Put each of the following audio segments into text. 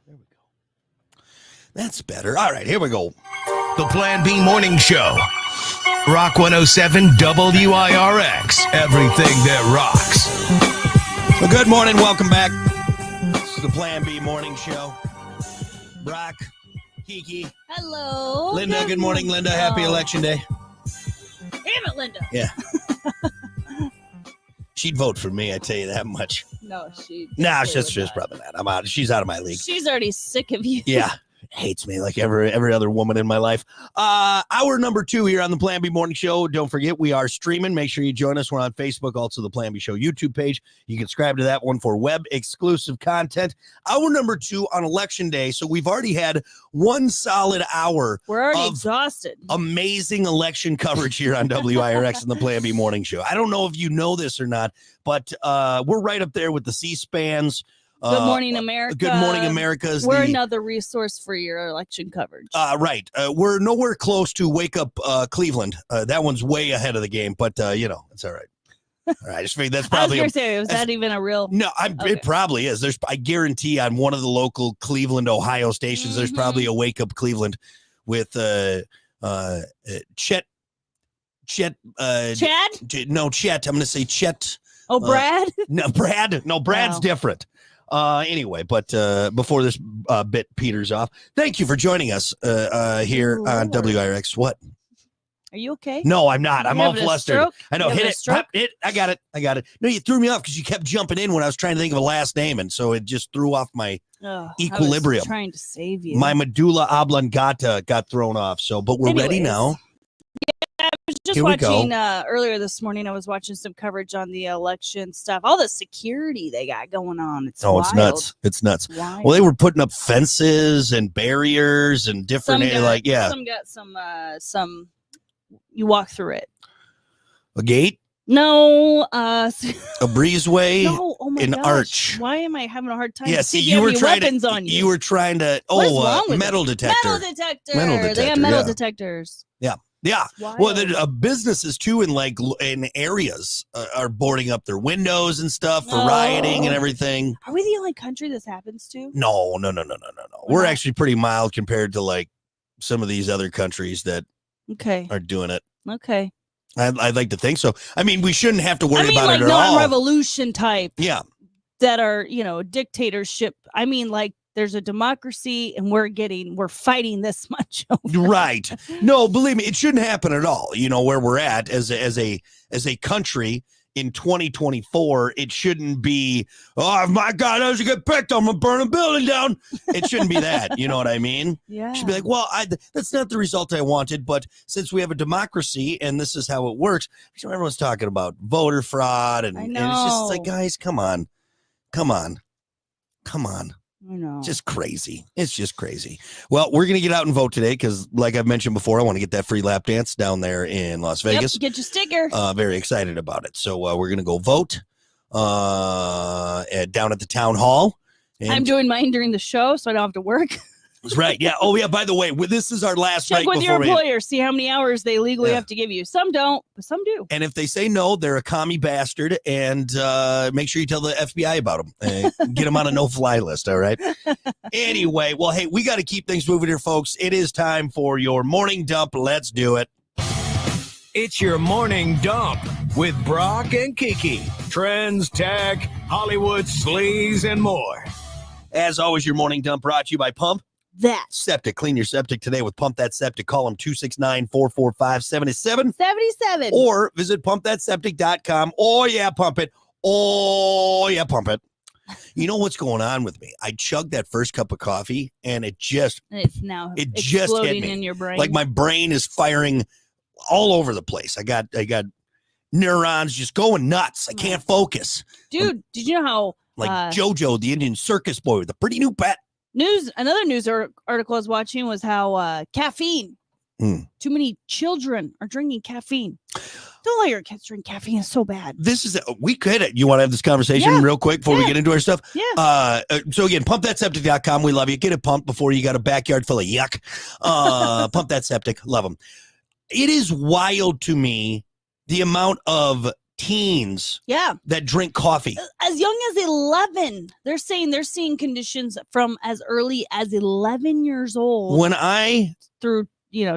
There we go. That's better. All right, here we go. The Plan B Morning Show. Rock 107 WIRX. Everything that rocks. Well, good morning. Welcome back. This is the Plan B Morning Show. Brock, Kiki. Hello. Linda, good morning, Linda. Happy Election Day. Damn it, Linda. Yeah. She'd vote for me, I tell you that much. No, she. Nah, she's probably not. I'm out. She's out of my league. She's already sick of you. Yeah. Hates me like every other woman in my life. Hour number 2 here on the Plan B Morning Show. Don't forget, we are streaming. Make sure you join us. We're on Facebook, also the Plan B Show YouTube page. You can subscribe to that one for web exclusive content. Hour number 2 on Election Day. So we've already had one solid hour. We're already exhausted. Amazing election coverage here on WIRX and the Plan B Morning Show. I don't know if you know this or not, but we're right up there with the C-SPANs. Good Morning America. Good Morning America. We're another resource for your election coverage. Right. We're nowhere close to Wake Up Cleveland. That one's way ahead of the game, but, it's all right. All right. I just figured that's probably. I was going to say, was that even a real? No, It probably is. I guarantee on one of the local Cleveland, Ohio stations, there's probably a Wake Up Cleveland with Chet. Chad? No, Chet. I'm going to say Chet. Oh, Brad? No, Brad. No, Brad's different. Anyway, but before this bit peters off, thank you for joining us here on WIRX. What? Are you okay? No, I'm not. I'm all flustered. I know. Hit it. Stroke? I got it. No, you threw me off because you kept jumping in when I was trying to think of a last name, and so it just threw off my equilibrium. I was trying to save you. My medulla oblongata got thrown off. So, but we're ready now. I was just watching earlier this morning. I was watching some coverage on the election stuff. All the security they got going on. It's wild. It's nuts. It's nuts. Wild. Well, they were putting up fences and barriers and different Some got some. You walk through it. A gate? No. A breezeway? No. Oh my an gosh. arch. Why am I having a hard time? Yeah, see, you were trying weapons to. On you. You were trying to. Metal detector. Metal detector. They got metal detectors. Yeah. Yeah. Well, businesses too in areas are boarding up their windows and stuff for rioting and everything. Are we the only country this happens to? No. We're actually pretty mild compared to like some of these other countries that are doing it. Okay. I'd like to think so. I mean, we shouldn't have to worry about like it at all. Non-revolution type. Yeah. That are, dictatorship. I mean, like there's a democracy and we're fighting this much over. Right. No, believe me, it shouldn't happen at all. Where we're at as a country in 2024, it shouldn't be, oh my God, I should get picked, I'm gonna burn a building down. It shouldn't be that. You know what I mean? Yeah. It should be like, well, that's not the result I wanted, but since we have a democracy and this is how it works, everyone's talking about voter fraud and it's just like, guys, come on. I know. It's just crazy. Well, we're going to get out and vote today because, like I've mentioned before, I want to get that free lap dance down there in Las Vegas. Get your sticker. Very excited about it. So we're going to go vote down at the town hall. I'm doing mine during the show, so I don't have to work. That's right. Yeah. Oh, yeah. By the way, this is our last Check night with your before employer. See how many hours they legally have to give you. Some don't, but some do. And if they say no, they're a commie bastard. And make sure you tell the FBI about them. Get them on a no-fly list. All right. Anyway, well, hey, we got to keep things moving here, folks. It is time for your morning dump. Let's do it. It's your morning dump with Brock and Kiki. Trends, tech, Hollywood, sleaze, and more. As always, your morning dump brought to you by Pump That Septic. Clean your septic today with Pump That Septic. Call them 269-445-7777. Or visit pumpthatseptic.com. Oh, yeah, pump it. Oh, yeah, pump it. You know what's going on with me? I chugged that first cup of coffee, and it just hit me in your brain. Like my brain is firing all over the place. I got neurons just going nuts. I can't focus. Dude, did you know how JoJo, the Indian circus boy with a pretty new pet? Another news article I was watching was how caffeine. Too many children are drinking caffeine. Don't let your kids drink caffeine. It's so bad. You want to have this conversation real quick before we get into our stuff? Yeah. So again, pumpthatseptic.com. We love you. Get it pumped before you got a backyard full of yuck. Pump That Septic. Love them. It is wild to me the amount of teens Yeah. that drink coffee. As young as 11. They're saying they're seeing conditions from as early as 11 years old When I through,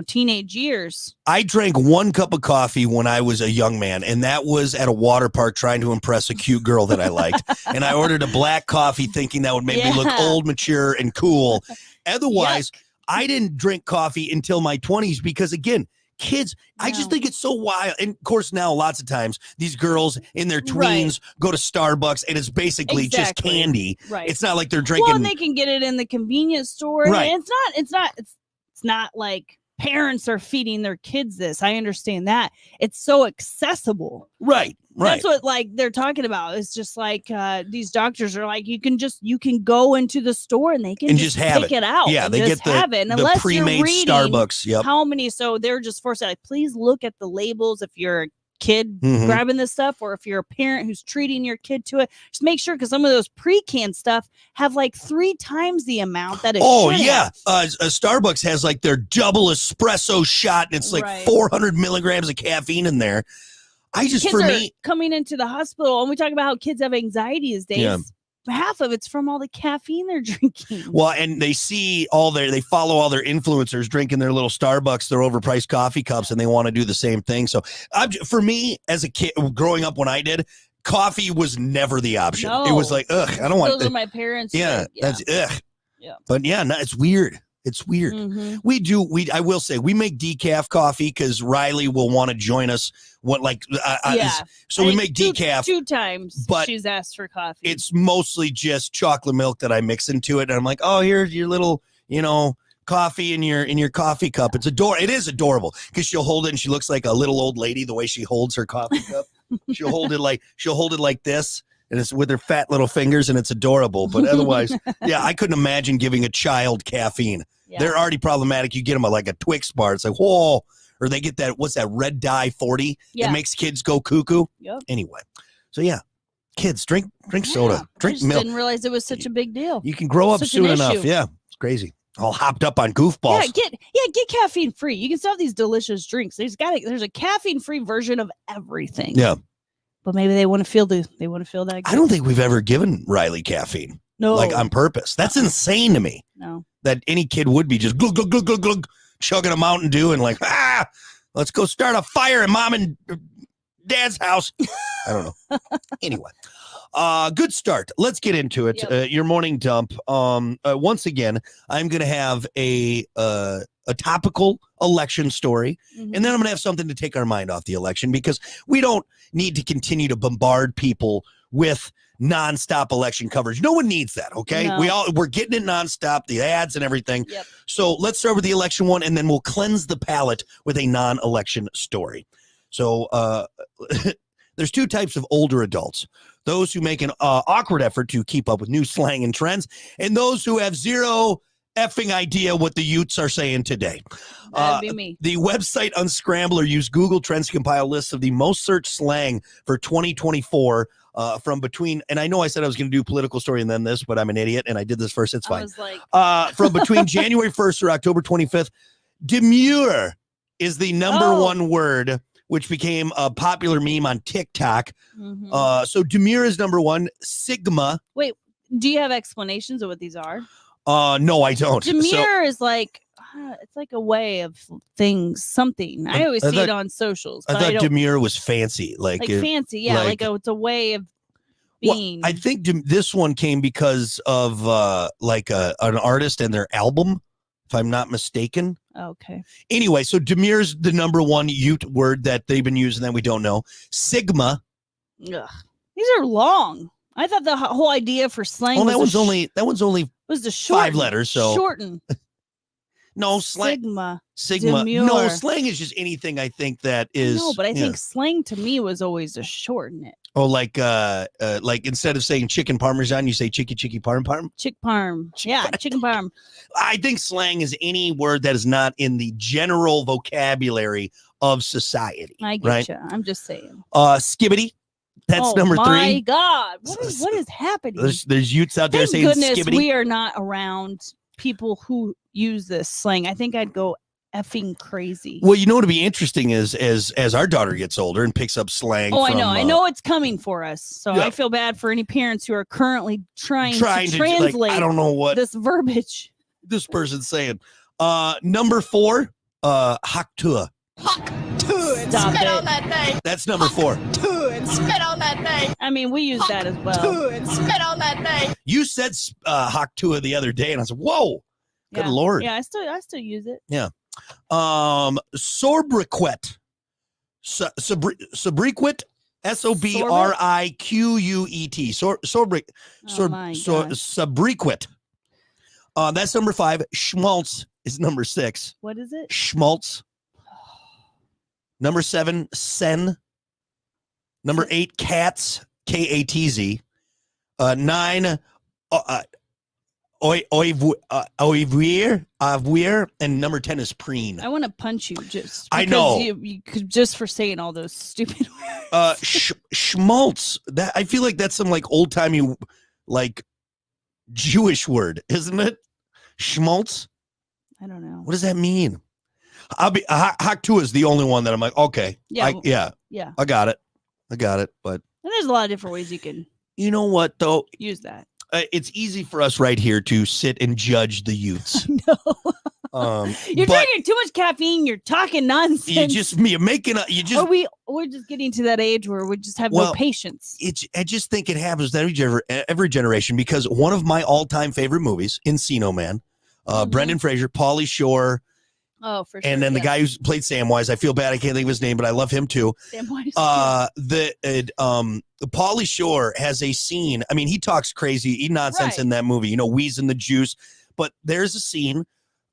teenage years. I drank 1 cup of coffee when I was a young man, and that was at a water park trying to impress a cute girl that I liked. And I ordered a black coffee thinking that would make me look Yeah. old, mature, and cool. Otherwise, Yuck. I didn't drink coffee until my 20s because, again, kids, I just No. think it's so wild. And of course, now lots of times these girls in their Right. tweens go to Starbucks and it's basically just Exactly. candy. Right. It's not like they're drinking. Well, and they can get it in the convenience store. Right. And it's not like parents are feeding their kids this. I understand that. It's so accessible. Right. That's what they're talking about. It's just like these doctors are like, you can go into the store and they can And just just have pick it out. Yeah, and they just get have it. And the unless pre-made you're reading Starbucks. Yep. how many, so they're just forced to please look at the labels if you're a kid Mhm. grabbing this stuff, or if you're a parent who's treating your kid to it, just make sure, because some of those pre-canned stuff have 3 times the amount that it should yeah. have. Starbucks has their double espresso shot, and it's Right. 400 milligrams of caffeine in there. I just, Kids for are me, coming into the hospital, and we talk about how kids have anxiety these days. Yeah. Half of it's from all the caffeine they're drinking. well, and they they follow all their influencers drinking their little Starbucks, their overpriced coffee cups, and they want to do the same thing. So, for me, as a kid, growing up when I did, coffee was never the option. It was No. like, ugh, I don't want Those are my parents. Yeah, yeah. that's ugh. Yeah. But yeah, no, it's weird. It's weird. Mhm. I will say, we make decaf coffee because Riley will want to join us. Yeah. So I we think make decaf. two times but she's asked for coffee. It's mostly just chocolate milk that I mix into it. And I'm like, oh, here's your little, coffee in your coffee cup. It's It is adorable because she'll hold it and she looks like a little old lady the way she holds her coffee cup. she'll hold it like this. And it's with her fat little fingers, and it's adorable. But otherwise, yeah, I couldn't imagine giving a child caffeine. Yeah. They're already problematic. You get them like a Twix bar. It's like, whoa. Or they get that, what's that, red dye 40? Yeah. It makes kids go cuckoo. Yep. Anyway. So, yeah. Kids, drink soda. Yeah. Drink I just milk. didn't realize it was such a big deal. You can grow up Such an soon enough. issue. Yeah. It's crazy. All hopped up on goofballs. Get caffeine free. You can still have these delicious drinks. There's a caffeine free version of everything. Yeah. But maybe they want to feel that good. I don't think we've ever given Riley caffeine. No. On purpose. That's insane to me. No. That any kid would be just glug, glug, glug, glug, glug, chugging a Mountain Dew and let's go start a fire in mom and dad's house. I don't know. Anyway, good start. Let's get into it. Yep. Your morning dump. Once again, I'm going to have a topical election story, Mhm. and then I'm going to have something to take our mind off the election because we don't need to continue to bombard people with nonstop election coverage. No one needs that. Okay. No. We're getting it nonstop, the ads and everything. Yep. So let's start with the election one, and then we'll cleanse the palate with a non-election story. So there's 2 types of older adults: those who make an awkward effort to keep up with new slang and trends, and those who have zero effing idea what the youths are saying today. That'd be me. The website Unscrambler used Google Trends to compile lists of the most searched slang for 2024 from between, and I know I said I was going to do political story and then this, but I'm an idiot and I did this first. It's I fine. was like, From between January 1st or October 25th, demure is the number Oh. 1 word, which became a popular meme on TikTok. mhm. So demure is number 1. Sigma. Do you have explanations of what these are? No, I don't. Demure is like it's like a way of things, something. I always I see it thought- on socials, I but I thought don't demure was fancy, like fancy. Yeah, like- it's a way of Well, being. I think this one came because of an artist and their album, if I'm not mistaken. Okay. Anyway, so demure's the number 1 Ute word that they've been using that we don't know. Sigma. Ugh. These are long. I thought the whole idea for slang Oh, was that one's only was to shorten. 5 letters. So shorten. no slang. Sigma. No, demure. slang is just anything I think that I is. know, but I yeah. think slang to me was always to shorten it. Oh, like instead of saying chicken parmesan, you say chicky parm. Chick parm. Yeah, chicken parm. I think slang is any word that is not in the general vocabulary of society. I get right? you. I'm just saying. Skibbity. That's Oh number 3. my God. What is happening? There's youths out there Thank saying goodness skibbity. we are not around people who use this slang. I think I'd go effing crazy. Well, you know what'd be interesting is as our daughter gets older and picks up slang. Oh, from, I know it's coming for us. So yeah. I feel bad for any parents who are currently trying to like, translate I don't know what this verbiage this person's saying. Number 4, Haktua. And Stop spit it. on that thing. That's number 4. And spit on that thing. I mean, we use that as well. And spit on that thing. You said Haktua the other day, and I said, "Whoa, good lord!" Yeah, I still use it. Sobriquet. Sobriquet. Sobriquet. Sobriquet. That's number 5. Schmaltz is number 6. What is it? Schmaltz. Number 7, Sen. Number 8, Katz. Katz. 9, Oivir, and number 10 is Preen. I want to punch you just. I know. You could just for saying all those stupid words. Schmaltz. That I feel like that's some like old timey like Jewish word, isn't it? Schmaltz. I don't know. What does that mean? Haktua is the only one that I'm like, okay, Yeah, yeah, I got it. But and there's a lot of different ways you can you know what though? use that. It's easy for us right here to sit and judge the youths. No. You're but drinking too much caffeine. You're talking nonsense. you're making we're just getting to that age where we just have no patience. I just think it happens to every generation because one of my all-time favorite movies, Encino Man, Brendan Fraser, Pauly Shore. Oh, for sure. And then the guy who played Samwise, I feel bad I can't think of his name, but I love him too. Samwise. Pauly Shore has a scene. I mean, he talks crazy nonsense in that movie, wheezing the juice. But there's a scene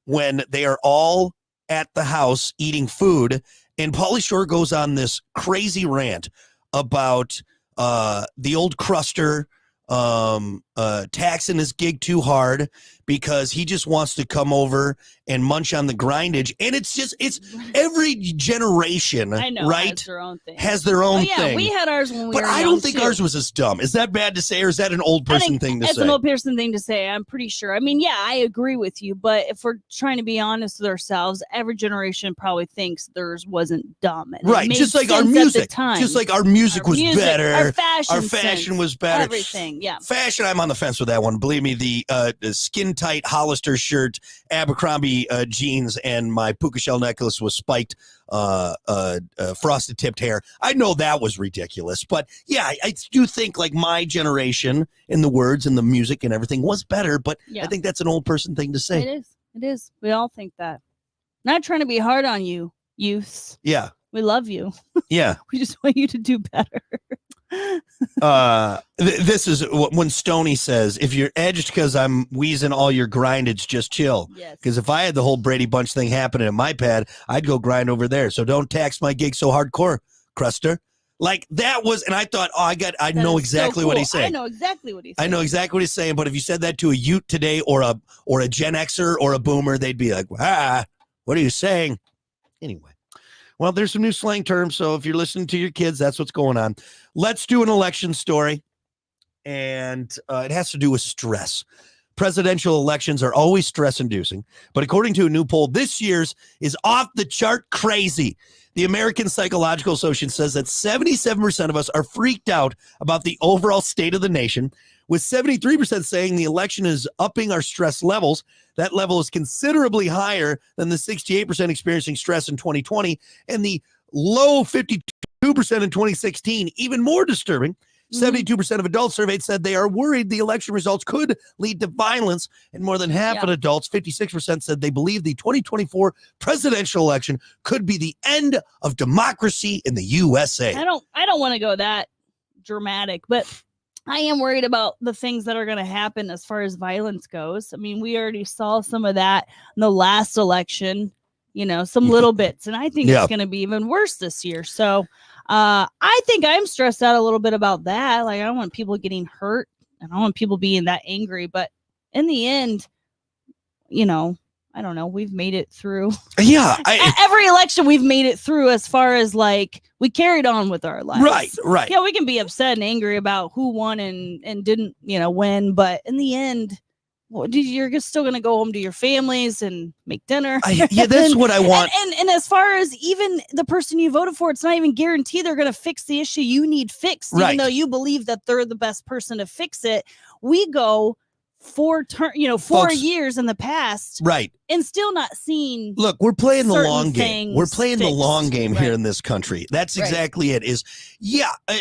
when they are all at the house eating food, and Pauly Shore goes on this crazy rant about the old cruster taxing his gig too hard because he just wants to come over and munch on the grindage. And it's every generation, I know, right? Has their own thing. We had ours when we were But I young, don't think too. ours was as dumb. Is that bad to say, or is that an old person thing to say? It's an old person thing to say. I'm pretty sure. I mean, yeah, I agree with you. But if we're trying to be honest with ourselves, every generation probably thinks theirs wasn't dumb. And right. Just like our music. Just like our music was better. Our fashion was better. Everything. Yeah. Fashion, I'm on the fence with that one. Believe me, the skin tight Hollister shirt, Abercrombie jeans, and my puka shell necklace with spiked frosted tipped hair. I know that was ridiculous, but yeah, I do think like my generation in the words and the music and everything was better, but I think that's an old person thing to say. It is. We all think that. Not trying to be hard on you, youths. Yeah. We love you. Yeah. We just want you to do better. This is when Stoney says, if you're edged because I'm wheezing all your grindage, just chill. Yes. Because if I had the whole Brady Bunch thing happening at my pad, I'd go grind over there. So don't tax my gig so hardcore, Cruster. Like that was, and I thought, I know exactly what he's saying. I know exactly what he's saying. I know exactly what he's saying. But if you said that to a Ute today or a Gen Xer or a Boomer, they'd be like, what are you saying? Anyway. Well, there's some new slang terms, so if you're listening to your kids, that's what's going on. Let's do an election story, and it has to do with stress. Presidential elections are always stress-inducing, but according to a new poll, this year's is off the chart crazy. The American Psychological Association says that 77% of us are freaked out about the overall state of the nation, with 73% saying the election is upping our stress levels. That level is considerably higher than the 68% experiencing stress in 2020 and the low 52% in 2016. Even more disturbing, 72% of adults surveyed said they are worried the election results could lead to violence, and more than half of adults, 56%, said they believe the 2024 presidential election could be the end of democracy in the USA. I don't want to go that dramatic, but I am worried about the things that are going to happen as far as violence goes. I mean, we already saw some of that in the last election, some little bits, and I think it's going to be even worse this year. So I think I'm stressed out a little bit about that. Like, I don't want people getting hurt, and I don't want people being that angry. But in the end, I don't know. We've made it through. Yeah. Every election we've made it through as far as like we carried on with our lives. Right. Yeah, we can be upset and angry about who won and didn't, win. But in the end, you're still going to go home to your families and make dinner. Yeah, that's what I want. And as far as even the person you voted for, it's not even guaranteed they're going to fix the issue you need fixed, even though you believe that they're the best person to fix it. We go 4 Folks, years in the past, right, and still not seeing. Look, we're playing the long game. We're playing the long game here Right. in this country. That's exactly it.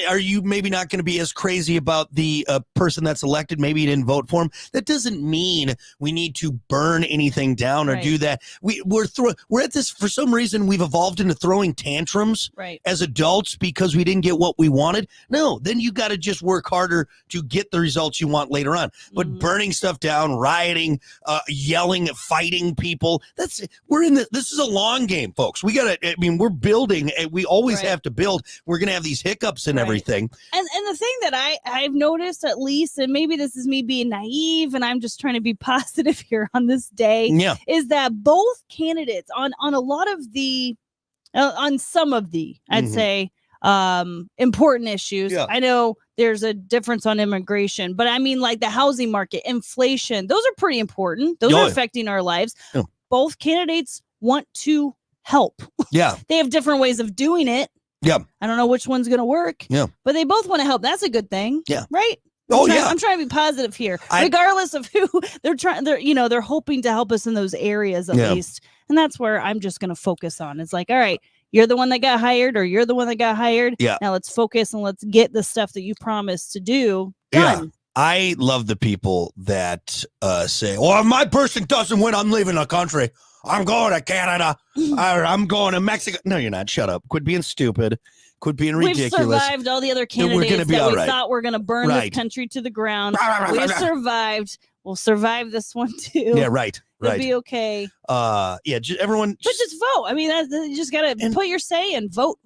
Are you maybe not going to be as crazy about the person that's elected? Maybe you didn't vote for him. That doesn't mean we need to burn anything down or do that. We're at this, for some reason, we've evolved into throwing tantrums as adults because we didn't get what we wanted. No, then you got to just work harder to get the results you want later on. But burning stuff down, rioting, yelling, fighting people, this is a long game, folks. We're building, and we always have to build. We're going to have these hiccups and everything. And the thing that I've noticed, at least, and maybe this is me being naive and I'm just trying to be positive here on this day, is that both candidates on a lot of the on some of the, I'd say, important issues. I know there's a difference on immigration, but I mean, like the housing market, inflation, those are pretty important. Those are affecting our lives. Both candidates want to help. They have different ways of doing it. I don't know which one's going to work. But they both want to help. That's a good thing. Right? I'm trying to be positive here, regardless of who they're trying. They're hoping to help us in those areas at least, and that's where I'm just going to focus on. It's like, all right, you're the one that got hired, or you're the one that got hired. Now let's focus and let's get the stuff that you promised to do done. I love the people that say, "Well, if my person doesn't win, I'm leaving the country. I'm going to Canada. Or I'm going to Mexico." No, you're not. Shut up. Quit being stupid. Quit being ridiculous. We've survived all the other candidates that we thought were going to burn this country to the ground. We've survived. We'll survive this one too. Yeah, right. It'll be okay. Everyone. But just vote. I mean, you just got to put your say and vote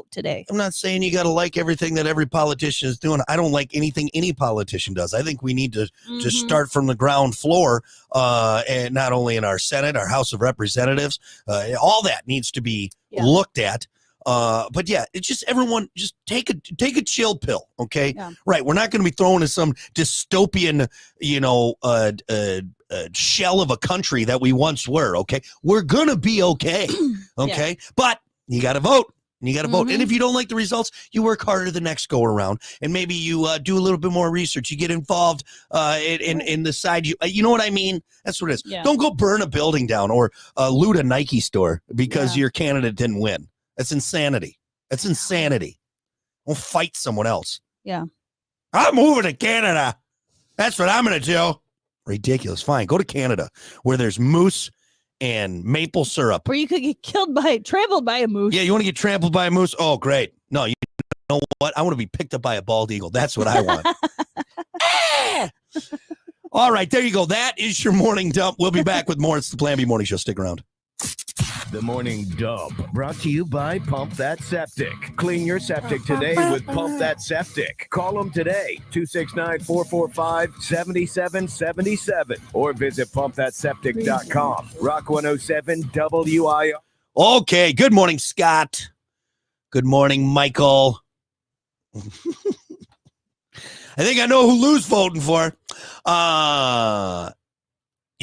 today. I'm not saying you got to like everything that every politician is doing. I don't like anything any politician does. I think we need to just start from the ground floor, and not only in our Senate, our House of Representatives, all that needs to be looked at. But it's just everyone just take a chill pill, okay? Right, we're not going to be thrown in some dystopian, shell of a country that we once were, okay? We're going to be okay, okay? But you got to vote. You got to vote. And if you don't like the results, you work harder the next go around. And maybe you do a little bit more research. You get involved in the side. You know what I mean? That's what it is. Don't go burn a building down or loot a Nike store because your candidate didn't win. That's insanity. That's insanity. Don't fight someone else. I'm moving to Canada. That's what I'm going to do. Ridiculous. Fine. Go to Canada where there's moose and maple syrup. Where you could get trampled by a moose. Yeah, you want to get trampled by a moose? Oh, great. No, you know what? I want to be picked up by a bald eagle. That's what I want. All right, there you go. That is your morning dump. We'll be back with more. It's the Plan B Morning Show. Stick around. The Morning Dump, brought to you by Pump That Septic. Clean your septic today with Pump That Septic. Call them today, 269-445-7777, or visit pumpthatseptic.com. Rock 107 WIR. Okay, good morning, Scott. Good morning, Michael. I think I know who Lou's voting for.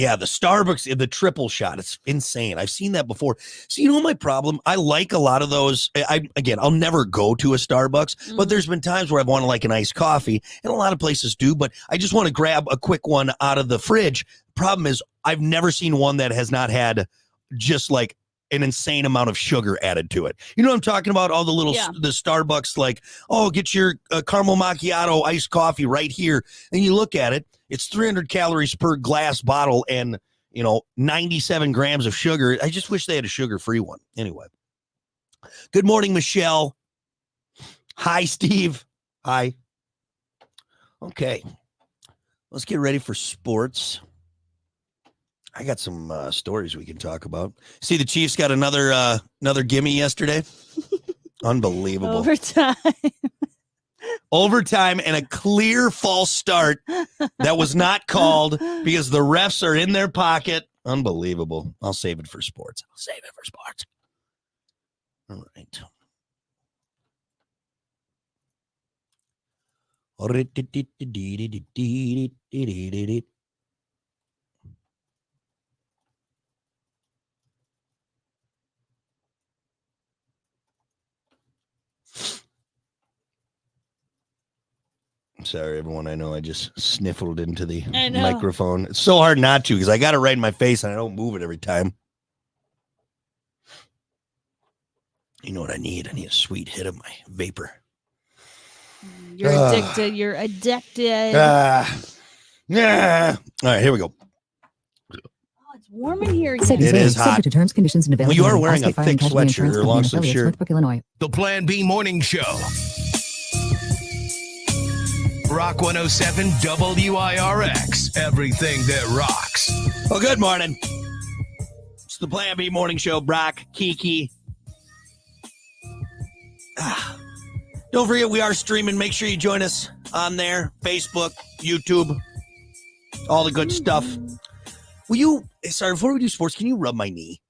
Yeah, the Starbucks, the triple shot. It's insane. I've seen that before. So you know my problem? I like a lot of those. I'll never go to a Starbucks, but there's been times where I've wanted like an iced coffee, and a lot of places do, but I just want to grab a quick one out of the fridge. Problem is, I've never seen one that has not had just like an insane amount of sugar added to it. You know what I'm talking about? All the little, the Starbucks, like, oh, get your caramel macchiato iced coffee right here. And you look at it, it's 300 calories per glass bottle and, 97 grams of sugar. I just wish they had a sugar-free one. Anyway. Good morning, Michelle. Hi, Steve. Hi. Okay. Let's get ready for sports. I got some stories we can talk about. See, the Chiefs got another gimme yesterday. Unbelievable. Overtime and a clear false start that was not called because the refs are in their pocket. Unbelievable. I'll save it for sports. All right. Sorry, everyone. I know I just sniffled into the I know. microphone. It's so hard not to because I got it right in my face and I don't move it every time. You know what I need? I need a sweet hit of my vapor. You're addicted. You're addicted. Yeah. All right, here we go. Oh, it's warm in here. It is hot. Subject to terms, conditions, and Well, availability. you are wearing a Allstate Fire thick and Casualty sweatshirt Insurance or Company long and sleeve affiliates, shirt. Northbrook, Illinois. The Plan B Morning Show. Rock 107 WIRX. Everything that rocks. Well, good morning. It's the Plan B Morning Show. Brock, Kiki. Don't forget, we are streaming. Make sure you join us on there. Facebook, YouTube, all the good stuff. Will you, sorry, before we do sports, can you rub my knee?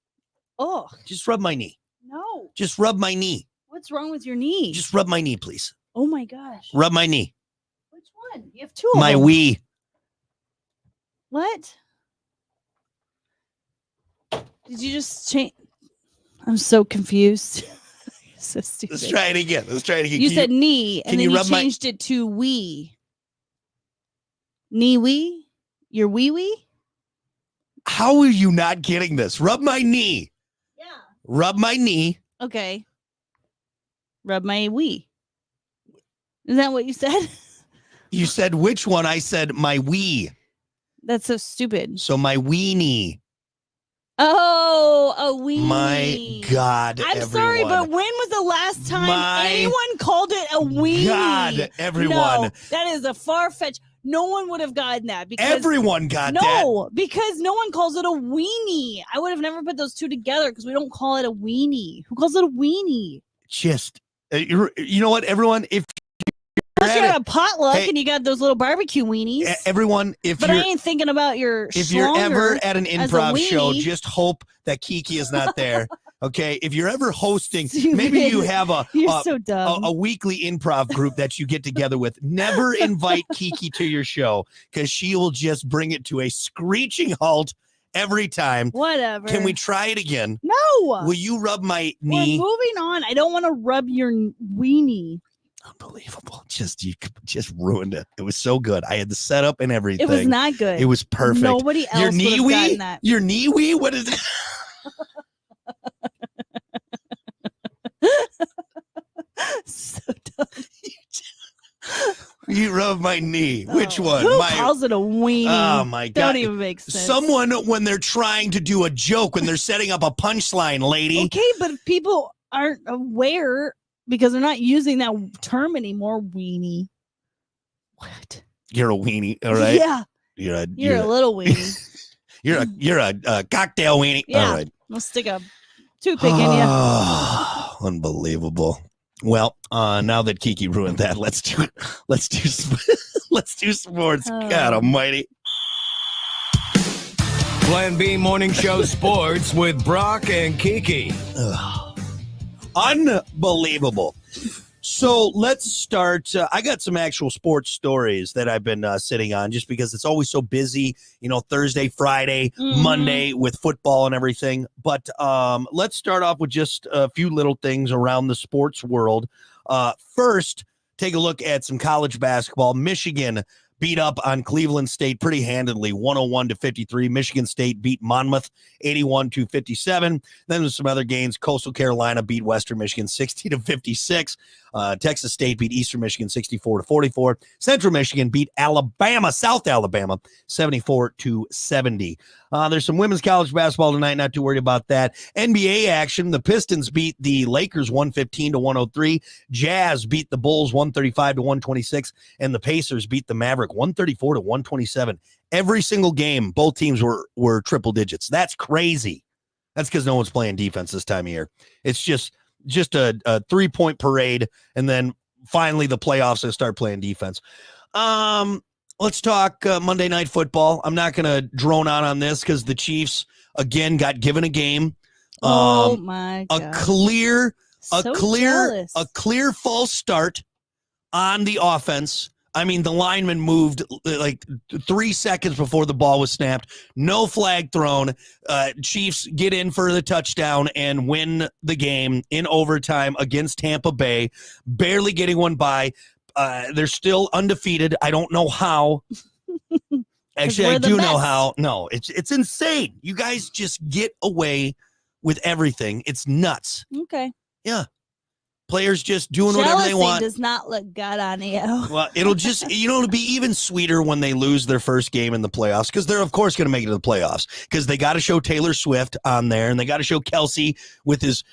Oh, Just rub my knee. no. Just rub my knee. What's wrong with your knee? Just rub my knee, please. Oh, my gosh. Rub my knee. Which one? You have two of My them. wee. What? Did you just change? I'm so confused. So stupid. Let's try it again. Let's try it again. You Can said knee, can and you then you rub my- changed it to wee. Knee wee? Your wee wee? How are you not getting this? Rub my knee. Yeah. Rub my knee. Okay. Rub my wee. Is that what you said? You said which one? I said my wee. That's so stupid. So my weenie. Oh, a wee. My God, I'm everyone. sorry, but when was the last time My anyone called it a weenie? God, everyone. No, that is a far-fetched. No one would have gotten that because Everyone got that. no, because no one calls it a weenie. I would have never put those two together because we don't call it a weenie. Who calls it a weenie? Just, you know what, everyeveryone? If Unless you're at a potluck Hey, and you got those little barbecue weenies. everyone, if But I you're ain't thinking about your if you're ever schlonger at an as a improv show, weenie. just hope that Kiki is not there. Okay, if you're ever hosting, Stupid. maybe you have You're so dumb. a weekly improv group that you get together with. Never invite Kiki to your show because she will just bring it to a screeching halt every time. Whatever. Can we try it again? No. Will you rub my We're knee? moving on. I don't want to rub your weenie. Unbelievable. You just ruined it. It was so good. I had the setup and everything. It was not good. It was perfect. Nobody else Your would knee have wee? gotten that. Your knee wee? What is it? So dumb. You rub my knee. Which Oh, one? Who My calls it a weenie? Oh my God. Don't even make sense. Someone when they're trying to do a joke, when they're setting up a punchline, lady. Okay, but if people aren't aware because they're not using that term anymore, weenie. What? You're a weenie, all right? Yeah, You're a you're a little weenie. you're a cocktail weenie. Yeah. All right. I'll stick a toothpick in you. Unbelievable. Well, now that Kiki ruined that, let's do sports. Oh. God almighty. Plan B Morning Show Sports with Brock and Kiki. Ugh. Unbelievable. So let's start. I got some actual sports stories that I've been sitting on just because it's always so busy, Thursday, Friday, Mhm. Monday with football and everything. But let's start off with just a few little things around the sports world. First, take a look at some college basketball. Michigan beat up on Cleveland State pretty handedly, 101-53. Michigan State beat Monmouth 81-57. Then there's some other games. Coastal Carolina beat Western Michigan 60-56. Texas State beat Eastern Michigan 64-44. Central Michigan beat South Alabama 74-70. There's some women's college basketball tonight. Not too worried about that. NBA action. The Pistons beat the Lakers 115-103. Jazz beat the Bulls 135-126. And the Pacers beat the Maverick 134-127. Every single game, both teams were triple digits. That's crazy. That's because no one's playing defense this time of year. It's just a 3-point parade, and then finally the playoffs and start playing defense. Let's talk Monday Night Football. I'm not going to drone on this because the Chiefs again got given a game. Oh my God. A clear Jealous. false start on the offense. I mean, the lineman moved like 3 seconds before the ball was snapped. No flag thrown. Chiefs get in for the touchdown and win the game in overtime against Tampa Bay, barely getting one by. They're still undefeated. I don't know how. Actually, we're I the do know best. how. No, it's insane. You guys just get away with everything. It's nuts. Okay. Players just doing whatever they Jealousy want. does not look good on you. Well, it'll just, it'll be even sweeter when they lose their first game in the playoffs, because they're, of course, going to make it to the playoffs, because they got to show Taylor Swift on there, and they got to show Kelsey with his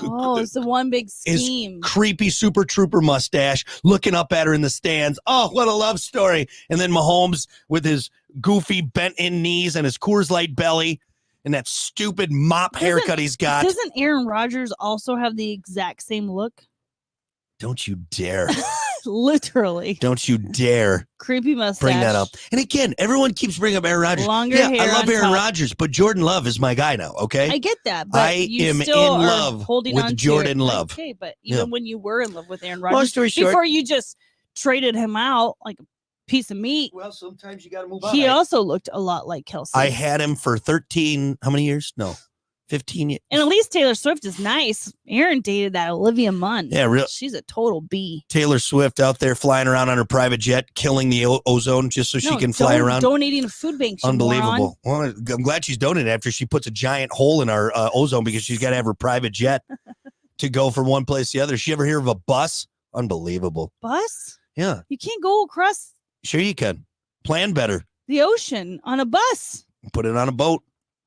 Oh, it's the one big Is scheme. creepy Super Trooper mustache looking up at her in the stands. Oh, what a love story. And then Mahomes with his goofy bent-in knees and his Coors Light belly and that stupid mop Doesn't- haircut he's got. Doesn't Aaron Rodgers also have the exact same look? Don't you dare. Literally. Don't you dare Creepy mustache. bring that up. And again, everyone keeps bringing up Aaron Rodgers. Longer Yeah, hair I love on Aaron top. Rodgers, but Jordan Love is my guy now, okay? I get that, but I you am still in are love holding with on to Jordan it. Love. Okay, but even Yeah. when you were in love with Aaron Long Rodgers, story short. before you just traded him out like a piece of meat, Well, sometimes you got to move he also looked a lot like Kelsey. I had him for 13, how many years? No, 15 years. and at least Taylor Swift is nice. Aaron dated that Olivia Munn. Yeah, real. She's a total B. Taylor Swift out there flying around on her private jet, killing the ozone just so she can fly around. Donating to food banks. you moron. Unbelievable. Well, I'm glad she's donating after she puts a giant hole in our ozone, because she's got to have her private jet to go from one place to the other. She ever hear of a bus? Unbelievable. Bus? Yeah, You can't go across sure you can. Plan better. the ocean on a bus. Put it on a boat.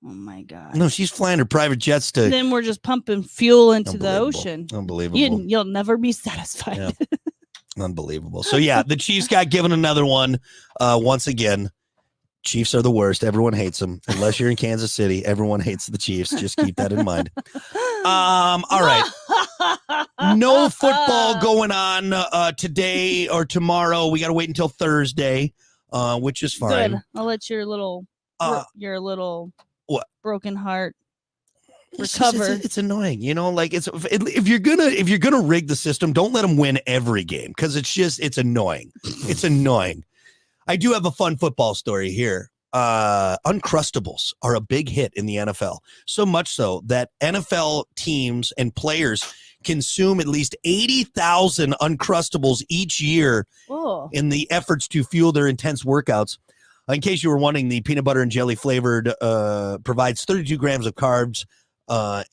Oh my god. No, she's flying her private jets to. Then we're just pumping fuel into the Unbelievable. ocean. Unbelievable. You'll never be satisfied. Yeah. Unbelievable. So yeah, the Chiefs got given another one once again. Chiefs are the worst. Everyone hates them. Unless you're in Kansas City, everyone hates the Chiefs. Just keep that in mind. All right. No football going on today or tomorrow. We got to wait until Thursday, which is fine. Good. I'll let your little Uh, what? broken heart It's just- recover. it's annoying, like if you're gonna rig the system, don't let them win every game, because it's annoying. It's annoying. I do have a fun football story here. Uncrustables are a big hit in the NFL, so much so that NFL teams and players consume at least 80,000 Uncrustables each year Oh, in the efforts to fuel their intense workouts. In case you were wondering, the peanut butter and jelly flavored provides 32 grams of carbs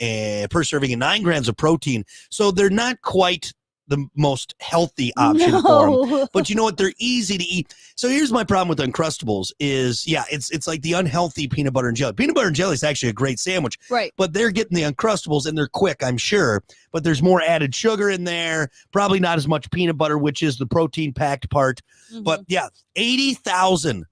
and per serving and 9 grams of protein. So they're not quite the most healthy option for them. no. But you know what? They're easy to eat. So here's my problem with Uncrustables is, yeah, it's like the unhealthy peanut butter and jelly. Peanut butter and jelly is actually a great sandwich, Right. but they're getting the Uncrustables and they're quick, I'm sure. But there's more added sugar in there, probably not as much peanut butter, which is the protein packed part. But yeah, 80,000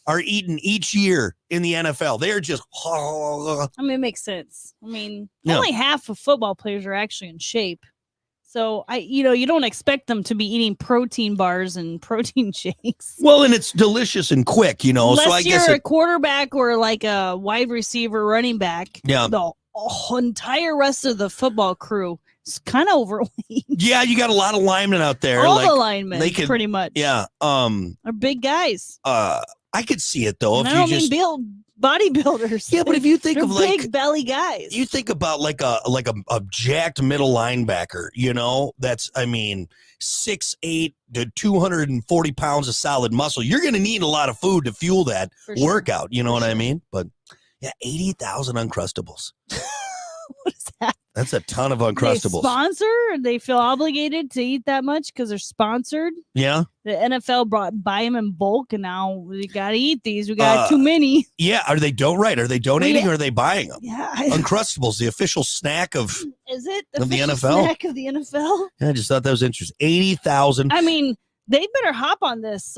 are eaten each year in the NFL. They're just, I mean, it makes sense. I mean, Yeah. only half of football players are actually in shape. So you don't expect them to be eating protein bars and protein shakes. well, and it's delicious and quick, Unless so I you're guess a quarterback or like a wide receiver, running back. Yeah. The entire rest of the football crew is kind of overweight. yeah, you got a lot of linemen out there. All like, the linemen, they could- pretty much. yeah, are big guys. I could see it though. And If I you don't just, mean build bodybuilders. yeah, but if you think They're of like, big belly guys. you think about like a jacked middle linebacker, that's, 6'8" to 240 pounds of solid muscle. You're going to need a lot of food to fuel that For sure. workout. You know For what I sure. mean? But yeah, 80,000 Uncrustables. What is that? That's a ton of They Uncrustables. sponsor? They feel obligated to eat that much because they're sponsored. Yeah. The NFL buy them in bulk, and now we got to eat these. We got Uh, too many. Yeah. Are they Are they donating yeah. or are they buying them? Yeah, Uncrustables, the official snack of, is it of the official NFL? snack of the NFL? I just thought that was interesting. 80,000. I mean, they better hop on this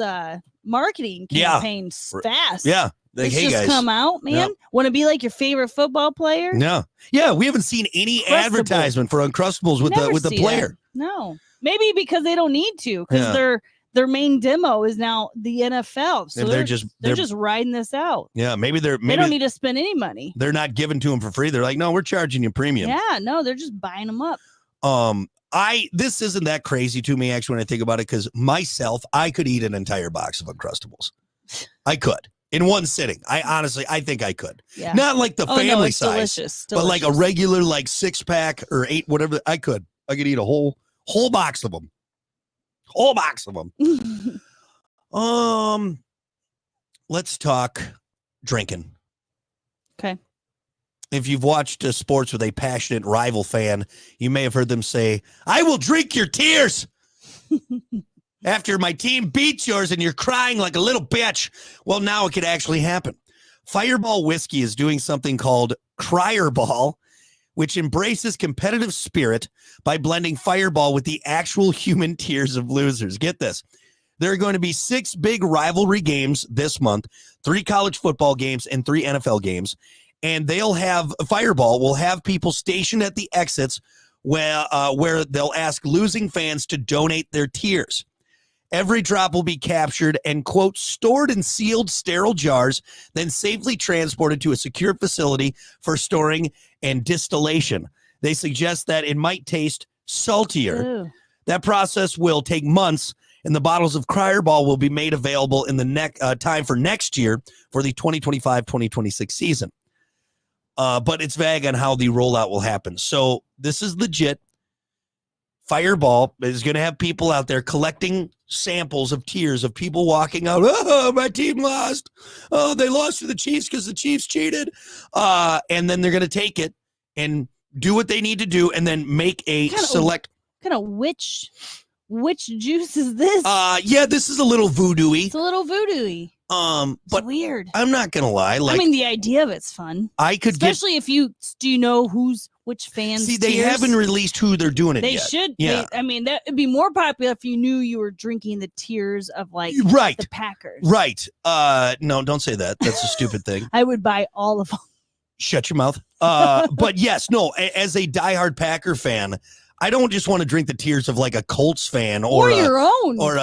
marketing Yeah. campaign fast. Yeah. Like, Let's hey just guys. come out, man. Want to be like your favorite football player? Yeah. Yeah. We haven't seen any Uncrustables. advertisement for Uncrustables with Never the see player. that. No, maybe because they don't need to, because Yeah. their main demo is now the NFL. So And they're they're just riding this out. yeah, maybe They don't maybe need to spend any money. they're not giving to them for free. They're like, no, we're charging you premium. Yeah, no, they're just buying them up. This isn't that crazy to me actually when I think about it, because myself, I could eat an entire box of Uncrustables. I could in one sitting. I think I could. Yeah. Not like the Oh, no, family it's size, delicious. but like a delicious. regular like 6-pack or 8, whatever. I could eat a whole box of them. Whole box of them. Let's talk drinking. Okay. If you've watched sports with a passionate rival fan, you may have heard them say, "I will drink your tears." After my team beats yours and you're crying like a little bitch. Well, now it could actually happen. Fireball Whiskey is doing something called Cryerball, which embraces competitive spirit by blending Fireball with the actual human tears of losers. Get this. There are going to be 6 big rivalry games this month, 3 college football games and 3 NFL games. And Fireball will have people stationed at the exits where they'll ask losing fans to donate their tears. Every drop will be captured and, quote, stored in sealed, sterile jars, then safely transported to a secure facility for storing and distillation. They suggest that it might taste saltier. Ooh. That process will take months, and the bottles of Cryerball will be made available in the time for next year for the 2025-2026 season. But it's vague on how the rollout will happen. So this is legit. Fireball is going to have people out there collecting samples of tears of people walking out. Oh, my team lost. Oh, they lost to the Chiefs because the Chiefs cheated. And then they're going to take it and do what they need to do and then make a select. Kind of which juice is this? Yeah, this is a little voodoo-y. It's a little voodoo-y. But it's weird. I'm not going to lie. Like, I mean, the idea of it's fun. I could Especially if you know which fans. See, they haven't released who they're doing it They yet. should. Yeah. I mean, that would be more popular if you knew you were drinking the tears of right. the Packers. Right. No, don't say that. That's a stupid thing. I would buy all of them. Shut your mouth. But yes, no, as a diehard Packer fan, I don't just want to drink the tears of like a Colts fan or your own or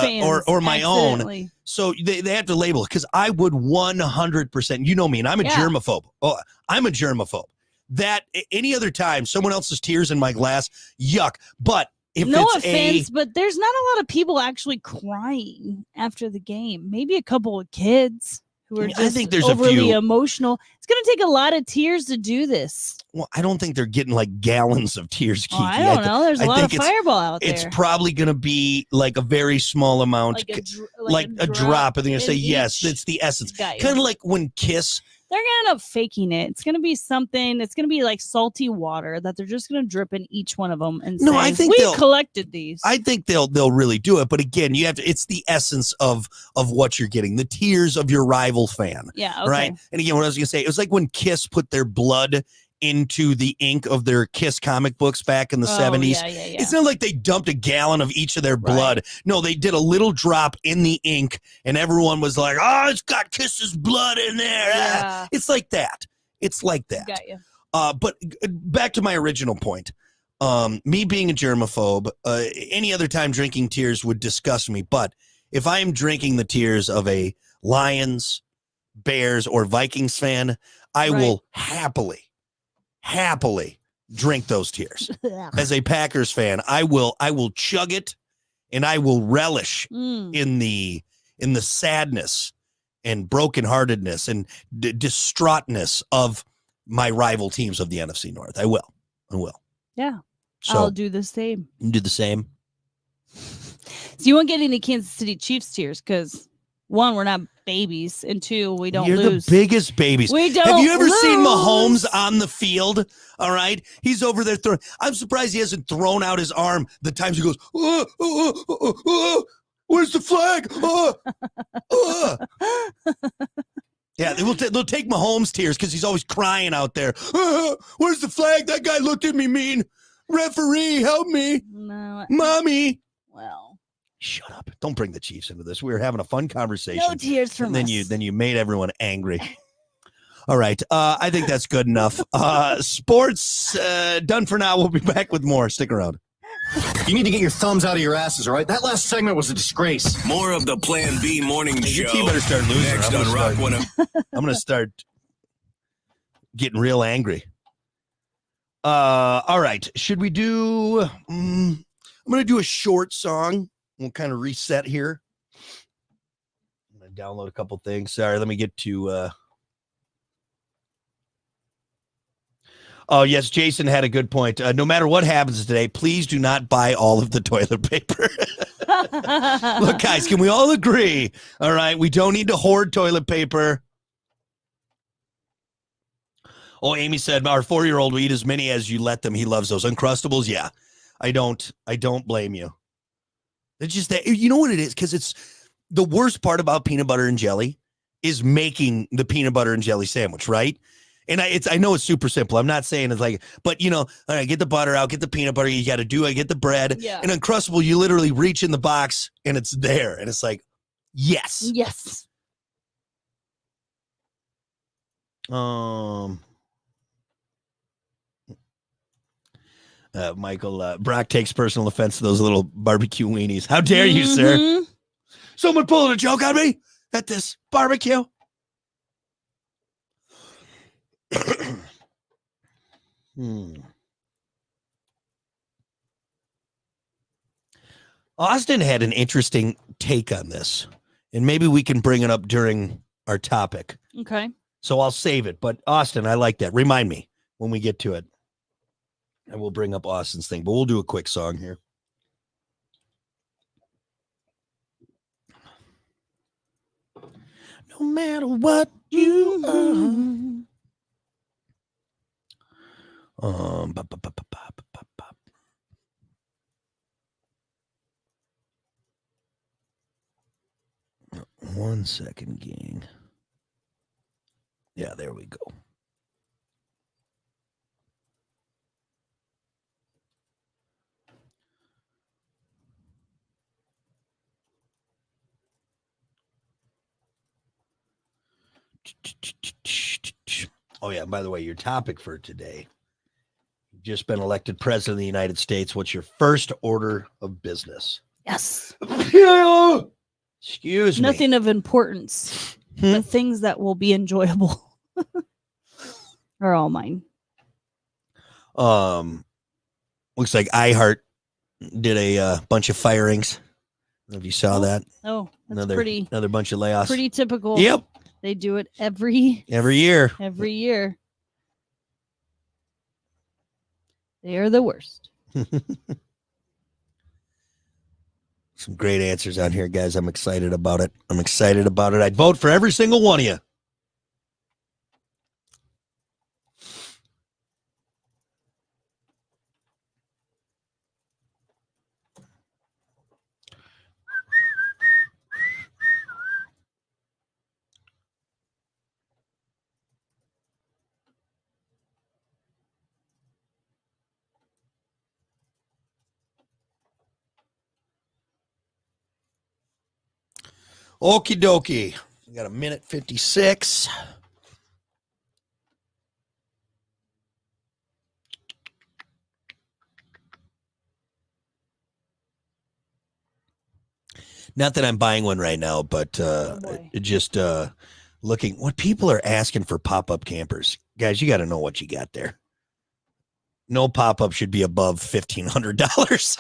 my own. accidentally. So they have to label it because I would 100%. You know me, and I'm a germaphobe. Oh, I'm a germaphobe. That any other time, someone else's tears in my glass, yuck. But if No it's offense, but there's not a lot of people actually crying after the game. Maybe a couple of kids who are I just think there's a overly few. emotional. It's going to take a lot of tears to do this. well, I don't think they're getting like gallons of tears, Kiki. Oh, I don't know. There's a I lot of think it's- Fireball out there. It's probably going to be like a very small amount, like a drop, and they're going to say, in yes, each it's the essence. guy. Kind of like when Kiss. They're going to end up faking it. It's going to be something. It's going to be like salty water that they're just going to drip in each one of them and No, say, I think we they'll- collected these. I think they'll really do it. But again, you have to. It's the essence of what you're getting. The tears of your rival fan. Yeah. Okay. Right. And again, what I was going to say, it was like when Kiss put their blood into the ink of their Kiss comic books back in the 70s. Yeah. It's not like they dumped a gallon of each of their blood. No, they did a little drop in the ink, and everyone was like, "Oh, it's got Kiss's blood in there." Yeah. It's like that. It's like that. Got you. But back to my original point. Me being a germaphobe, any other time drinking tears would disgust me. But if I am drinking the tears of a Lions, Bears, or Vikings fan, I will happily drink those tears. As a Packers fan, I will chug it, and I will relish in the sadness and brokenheartedness and distraughtness of my rival teams of the NFC North. I will. Yeah. So I'll do the same. do the same. So you won't get any Kansas City Chiefs tears because 1, we're not babies, and 2, we don't You're lose. the biggest babies. We don't Have you ever seen lose. Mahomes on the field? All right. He's over there throwing. I'm surprised he hasn't thrown out his arm the times he goes, where's the flag? Yeah, they'll take Mahomes tears because he's always crying out there. Where's the flag? That guy looked at me mean. Referee, help me. No. Mommy. Well, Shut up. Don't bring the Chiefs into this. We were having a fun conversation. no tears from and then you made everyone angry. All right. I think that's good enough. Sports done for now. We'll be back with more. Stick around. You need to get your thumbs out of your asses, all right? That last segment was a disgrace. More of the Plan B morning Your show. team better start losing. Next on Rock 101. I'm going to start getting real angry. All right. Should we do... I'm going to do a short song. We'll kind of reset here. I'm going to download a couple things. Sorry, let me get to... Oh, yes, Jason had a good point. No matter what happens today, please do not buy all of the toilet paper. Look, guys, can we all agree? All right, we don't need to hoard toilet paper. Oh, Amy said our 4-year-old will eat as many as you let them. He loves those Uncrustables. Yeah, I don't blame you. It's just that, you know what it is? Because it's the worst part about peanut butter and jelly is making the peanut butter and jelly sandwich, right? And I know it's super simple. I'm not saying it's like, but all right, get the butter out, get the peanut butter. You got to do it. Get the bread. Yeah. And Uncrustable, you literally reach in the box and it's there. And it's like, yes. Yes. Michael, Brock takes personal offense to those little barbecue weenies. How dare you, sir? Mhm. Someone pulling a joke on me at this barbecue. Austin had an interesting take on this, and maybe we can bring it up during our topic. Okay. So I'll save it. But Austin, I like that. Remind me when we get to it. And we'll bring up Austin's thing, but we'll do a quick song here. No matter what you are. One second, gang. Yeah, there we go. Oh, yeah. By the way, your topic for today. You've just been elected president of the United States. What's your first order of business? Yes. Excuse me. Nothing of importance, but things that will be enjoyable are all mine. Looks like iHeart did a bunch of firings. I don't know if you saw that. Oh, that's Another bunch of layoffs. pretty typical. Yep. They do it every Year. Every year. They are the worst. Some great answers on here, guys. I'm excited about it. I'd vote for every single one of you. Okie dokie. We got a minute 56. Not that I'm buying one right now, but just looking what people are asking for pop-up campers. Guys, you got to know what you got there. No pop-up should be above $1,500.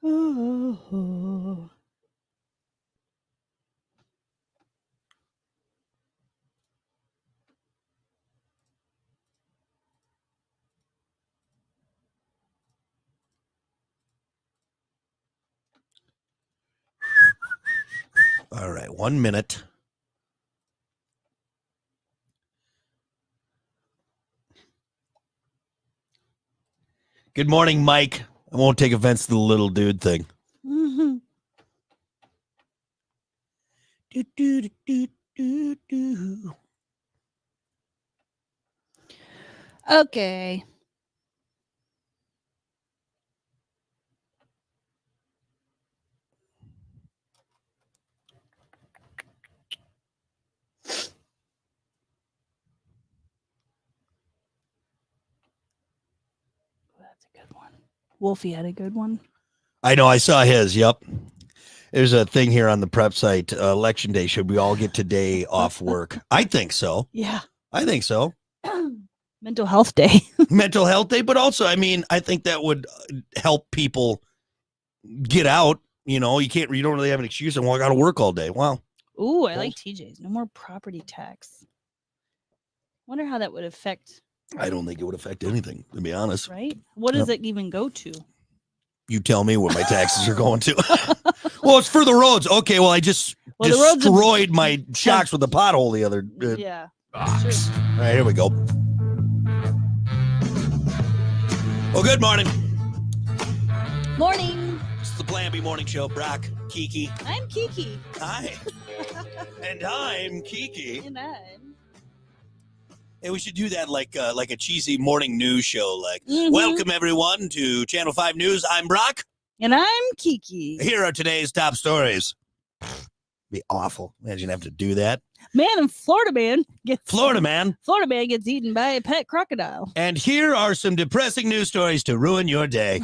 Oh. All right, 1 minute. Good morning, Mike. I won't take offense to the little dude thing. Mm-hmm. Do, do, do, do, do, do. Okay. That's a good one. Wolfie had a good one. I know. I saw his. Yep. There's a thing here on the prep site. Election day. Should we all get today off work? I think so. Yeah. I think so. Mental health day. Mental health day, but also, I mean, I think that would help people get out. You know, you don't really have an excuse. And I got to work all day. Wow. Ooh, I like TJ's. No more property tax. Wonder how that would affect I don't think it would affect anything, to be honest. right? What does it even go to? You tell me what my taxes are going to. Well, it's for the roads. Okay, well, I just Well, the roads have- destroyed my shocks with the pothole the other. Yeah. All right, here we go. Well, good morning. Morning. It's the Plan B Morning Show. Brock, Kiki. I'm Kiki. Hi. And I'm Kiki. And I'm. Hey, we should do that like a cheesy morning news show. Like, Mhm. welcome everyone to Channel 5 News. I'm Brock. And I'm Kiki. Here are today's top stories. Be awful. Imagine having to do that. Man in Florida man gets Florida man. Florida man gets eaten by a pet crocodile. And here are some depressing news stories to ruin your day.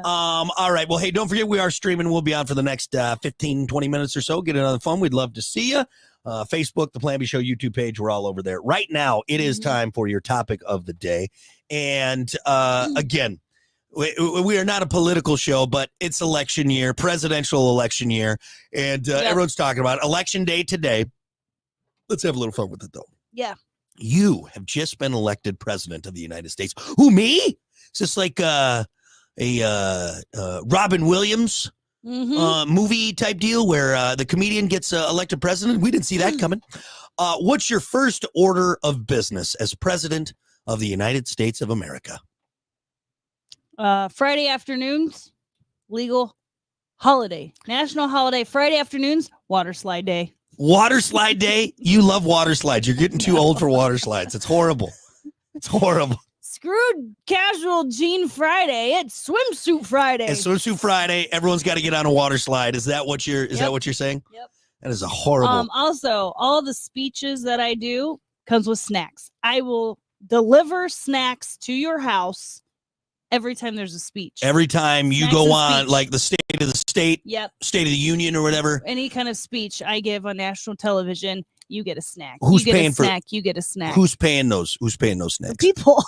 All right. Well, hey, don't forget we are streaming. We'll be on for the next 15, 20 minutes or so. Get it on the phone. We'd love to see you. Facebook, the Plan B Show YouTube page. We're all over there. Right now, it is time for your topic of the day. And again, we are not a political show, but it's election year, presidential election year. And everyone's talking about election day today. Let's have a little fun with it, though. Yeah. You have just been elected president of the United States. Who, me? Is this like a Robin Williams movie type deal where the comedian gets elected president? We didn't see that coming. What's your first order of business as president of the United States of America? Friday afternoons, legal holiday, national holiday. Friday afternoons, water slide day. Water slide day? You love water slides. You're getting too old for water slides. It's horrible. It's horrible. Screwed casual jean Friday. It's swimsuit Friday. It's swimsuit Friday. Everyone's got to get on a water slide. Is that what you're saying? Yep. That is a horrible. Also, all the speeches that I do comes with snacks. I will deliver snacks to your house every time there's a speech. Every time you Snacks go and on, speech. like the State of the State, Yep. State of the Union or whatever. Any kind of speech I give on national television, you get a snack. Who's you get paying a for- snack? You get a snack. Who's paying those? Who's paying those The snacks? people?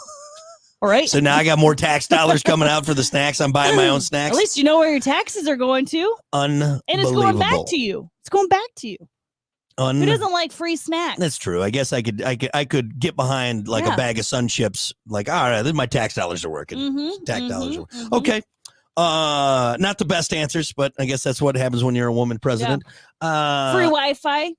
All right. So now I got more tax dollars coming out for the snacks. I'm buying my own At snacks. least you know where your taxes are going to, Unbelievable. and it's going back to you. It's going back to you. Who doesn't like free snacks? That's true. I guess I could get behind like Yeah. a bag of Sun Chips. Like, all right, then my tax dollars are working. Mhm, Tax dollars mhm, are mhm. okay. Not the best answers, but I guess that's what happens when you're a woman president. Free Wi-Fi,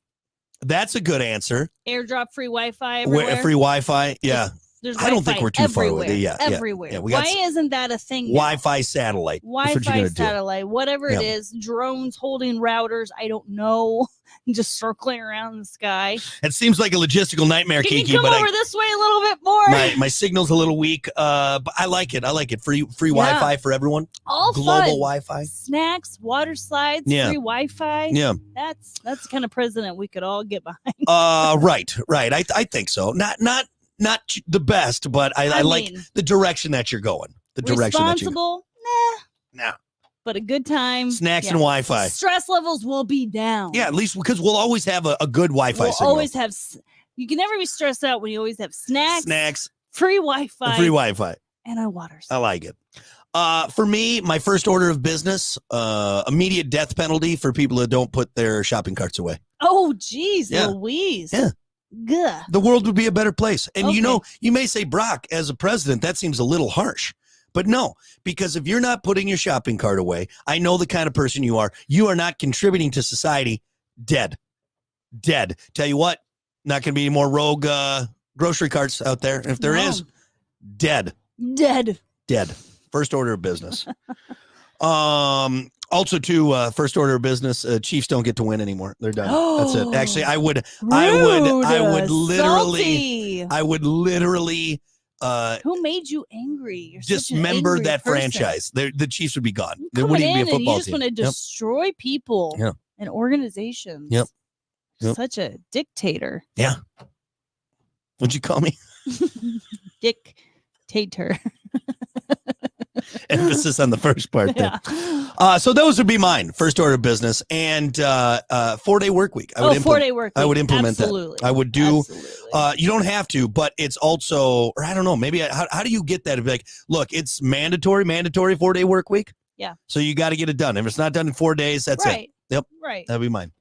That's a good answer. airdrop free Wi-Fi everywhere. Free Wi-Fi. Yeah. There's I don't think Wi-Fi we're too far away. everywhere, Yeah, yeah, everywhere. yeah, we got Why isn't that a thing? now? Wi-Fi satellite. That's what you're Wi-Fi gonna do. satellite, whatever it Yeah. is, drones holding routers. I don't know, just circling around the sky. It seems like a logistical nightmare, Can Kiki, you come but over this way a little bit more? my signal's a little weak. But I like it. I like it. Free Wi-Fi for everyone. All Global fun. Wi-Fi. Snacks, water slides, Yeah. free Wi-Fi. Yeah. That's the kind of president we could all get behind. Right. I think so. Not the best, but I like mean, the direction that you're going. The direction that you're responsible, Nah. but a good time. Snacks Yeah. and Wi-Fi. Stress levels will be down. Yeah, at least because we'll always have a good Wi-Fi We'll signal. always have. You can never be stressed out when you always have snacks, free Wi-Fi, free Wi-Fi. and a water I slide. like it. For me, my first order of business, immediate death penalty for people that don't put their shopping carts away. Oh, geez, Yeah. Louise. Yeah. Gah. The world would be a better place. And you Okay. know, you may say, Brock, as a president, that seems a little harsh. But no, because if you're not putting your shopping cart away, I know the kind of person you are. You are not contributing to society. Dead. Tell you what, not going to be any more rogue grocery carts out there. And if there is, dead. Dead. First order of business. Also, too, first order of business, Chiefs don't get to win anymore. They're done. That's it. Actually, I would literally Who made you angry? You're such an dismember angry that person. franchise. The Chiefs would be gone. You're There coming wouldn't even be a in and football you just team. want to destroy people Yeah. and organizations. Yep. Yep. Such a dictator. What'd you call me? Dictator. Emphasis on the first part there. Yeah. So those would be mine. First order of business and 4-day work week. I would 4-day work I would week. implement Absolutely. that. I would do. Absolutely. You don't have to, but it's also, or I don't know, maybe how do you get that? It'd be like, look, it's mandatory 4-day work week. Yeah. So you got to get it done. If it's not done in 4 days, that's it. right. Yep. Right. That'd be mine.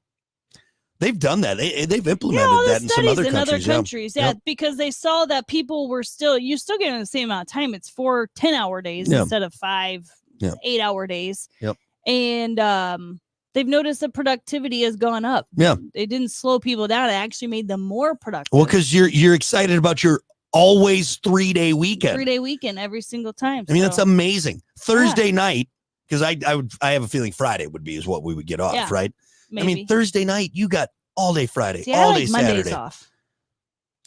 They've done that. They've implemented all the that in some studies other in countries. other countries, yeah, Yep. because they saw that people were you're still getting the same amount of time. It's 4 10-hour days Yeah. instead of 5 Yeah. 8-hour days. Yep. And they've noticed that productivity has gone up. Yeah. It didn't slow people down. It actually made them more productive. Well, because you're excited about your always 3-day weekend. 3-day weekend every single time. I mean, that's so- amazing. Thursday night, because I have a feeling Friday is what we would get off, Yeah, right? maybe. I mean, Thursday night, you got all day Friday, See, I all like day Mondays Saturday. off.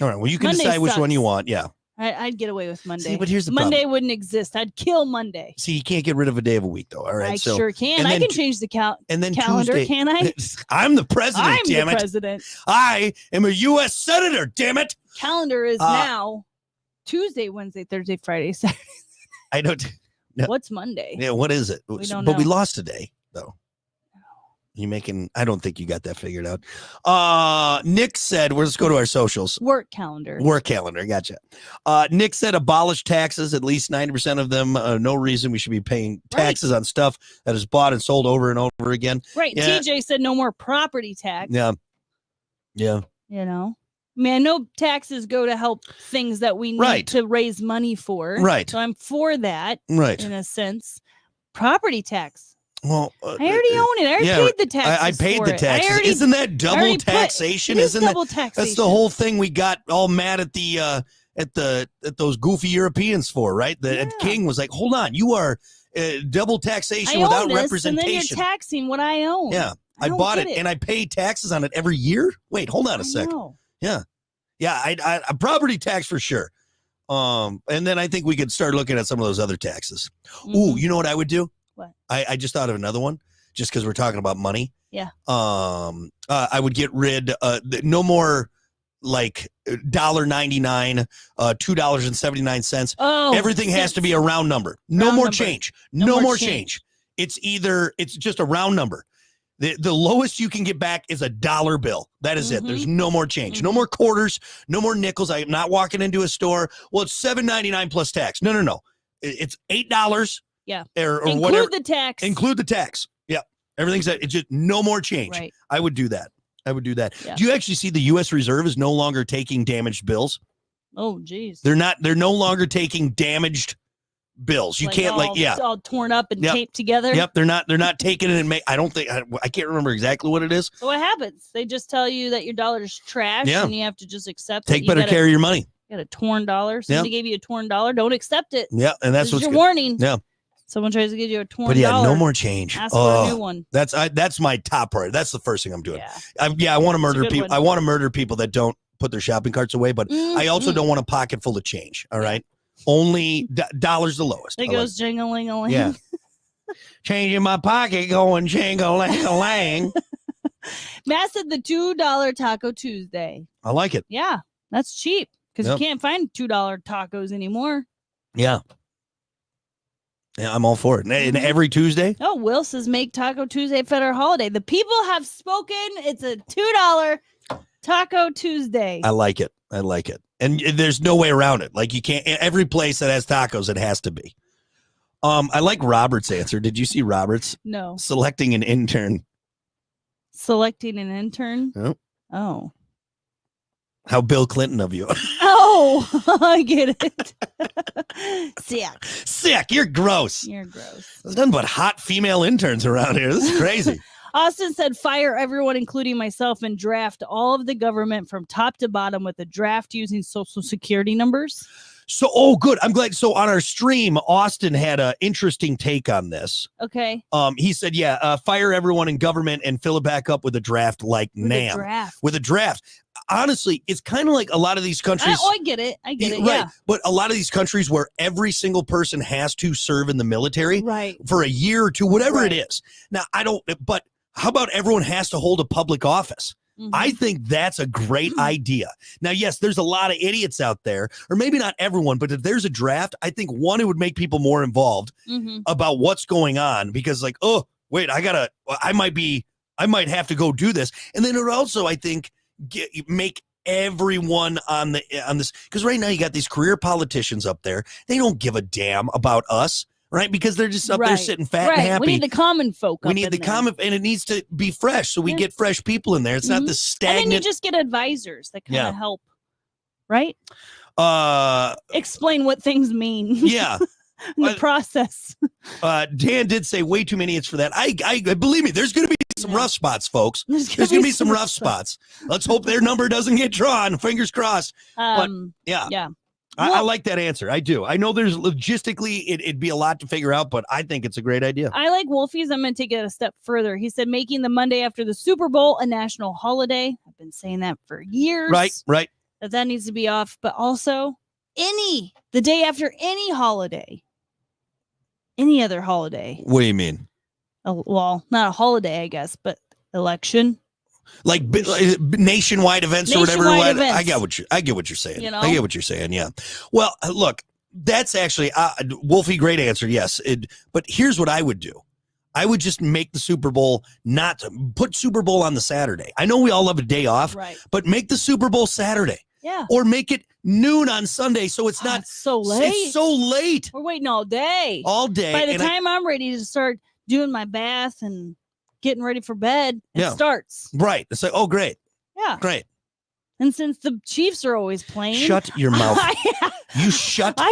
All right. Well, you can Monday decide which one you sucks. want. Yeah. I'd get away with Monday. but here's the Monday problem. wouldn't exist. I'd kill Monday. See, you can't get rid of a day of a week, though. All right. I so sure can. and I then can Tu- change the and then calendar, Tuesday. can I? I'm the president. I'm damn the it! president. I am a U.S. senator. Damn it! Calendar is now Tuesday, Wednesday, Thursday, Friday, Saturday. I don't. No. What's Monday? Yeah. What is it? We don't But we know. lost today, though. You making? I don't think you got that figured out. Nick said, "Let's go to our socials." Work calendar. Work calendar, gotcha. Nick said abolish taxes, at least 90% of them. No reason we should be paying taxes on stuff that is bought and sold over and over again. Right. Yeah. TJ said no more property tax. Yeah. Yeah. You know, I mean, I know taxes go to help things that we need Right. to raise money for. Right. So I'm for that Right. in a sense. Property tax. Well, I already own it. I already yeah, paid the taxes. I paid for the it. taxes. I already, Isn't that I double already put- taxation? it is Isn't that double taxation? that's the whole thing we got all mad at the at those goofy Europeans for, right? The Yeah. King was like, "Hold on, you are double I taxation own without this, representation." and then you're taxing what I own. Yeah. I I don't bought get it it. and I pay taxes on it every year. Wait, hold on a I sec. know. Yeah, I property tax for sure. And then I think we could start looking at some of those other taxes. Ooh, Mhm. you know what I would do? What? I just thought of another one, just because we're talking about money. Yeah. I would get rid no more like $1.99, $2.79. Oh, Everything has to be a round number. No Round more number. change. No No more more change. change. It's just a round number. The lowest you can get back is $1 bill. That is it. There's no more change. No Mhm. more quarters. No more nickels. I am not walking into a store. Well, it's $7.99 plus tax. No. It's $8. Yeah. Or include whatever. the tax. Include the tax. Yeah. Everything's that. It's just no more change. Right. I would do that. Yeah. Do you actually see the U.S. Reserve is no longer taking damaged bills? Oh, geez. They're no longer taking damaged bills. You can't all torn up and Yep. taped together. Yep, they're not taking it and I can't remember exactly what it is. So what happens? They just tell you that your dollar's trash, Yeah. and you have to just accept it. Take You better gotta- care of your money. You got a torn dollar. Somebody gave you a torn dollar. Don't accept it. Yeah, and that's This is what's your good. warning. Yeah. Someone tries to give you a torn But yeah, dollar. no more change. Ask for a new Oh, one. that's my top priority. That's the first thing I'm doing. Yeah. I want to murder good people. one. I want to murder people that don't put their shopping carts away, but I also Mhm. don't want a pocket full of change. All right, only dollars the lowest. It I like goes jingling-a-ling. Yeah. Change in my pocket, going jingle-lang-a-lang. Matt said the $2 Taco Tuesday. I like it. Yeah, that's cheap because Yep. you can't find $2 tacos anymore. Yeah. Yeah, I'm all for it. And Mhm. every Tuesday, Oh, Will says make Taco Tuesday a federal holiday. The people have spoken. It's a $2 Taco Tuesday. I like it. I like it. And there's no way around it. Like you can't, every place that has tacos, it has to be. I like Robert's answer. Did you see Robert's No. selecting an intern? Selecting an intern. Yep. Oh. How Bill Clinton of you. Oh, I get it. Sick. Sick. You're gross. You're gross. There's nothing but hot female interns around here. This is crazy. Austin said, fire everyone, including myself, and draft all of the government from top to bottom with a draft using social security numbers. So, oh, good. I'm glad. So on our stream, Austin had an interesting take on this. Okay. He said, fire everyone in government and fill it back up with a draft like With a NAM. draft. With a draft. Honestly, it's kind of like a lot of these countries. I get it. I get it. Right. Yeah. But a lot of these countries where every single person has to serve in the military Right. for a year or two, whatever Right. it is. Now, but how about everyone has to hold a public office? Mhm. I think that's a great idea. Now, yes, there's a lot of idiots out there, or maybe not everyone, but if there's a draft, I think one, it would make people more involved Mhm. about what's going on because like, oh, wait, I might have to go do this. And then it would also, I think, make everyone on this, because right now you got these career politicians up there. They don't give a damn about us. right? Because they're just up there Right. sitting fat Right. and happy. We need the common folk. We up need in the there. common, and it needs to be fresh. So we Yeah. get fresh people in there. It's not Mhm. the And stagnant. then you just get advisors that kind of Yeah. help, right? uh, Explain what things mean yeah. in the Uh, process. Dan did say way too many hits for that. I believe me, there's going to be some Yeah. rough spots, folks. There's going to be some rough spots. Let's hope their number doesn't get drawn. Fingers crossed. Yeah. Yeah. I Well- like that answer. I do. I know there's logistically, it'd be a lot to figure out, but I think it's a great idea. I like Wolfie's. I'm going to take it a step further. He said making the Monday after the Super Bowl a national holiday. I've been saying that for years. Right. That needs to be off, but also the day after any holiday, any other holiday. What do you mean? Well, not a holiday, I guess, but election. Like nationwide events or whatever. Nationwide events. I get what you're saying. You know? I get what you're saying. Yeah. Well, look, that's actually Wolfie. Great answer. Yes. But here's what I would do. I would just make the Super Bowl not put Super Bowl on the Saturday. I know we all have a day off, Right. but make the Super Bowl Saturday Yeah. or make it noon on Sunday. So it's not It's so late. It's so late We're waiting all day. all day. By the and time I'm ready to start doing my bath and getting ready for bed, it Yeah. starts. right. It's like, oh, great. Yeah. Great. And since the Chiefs are always playing, Shut your mouth. I You shut don't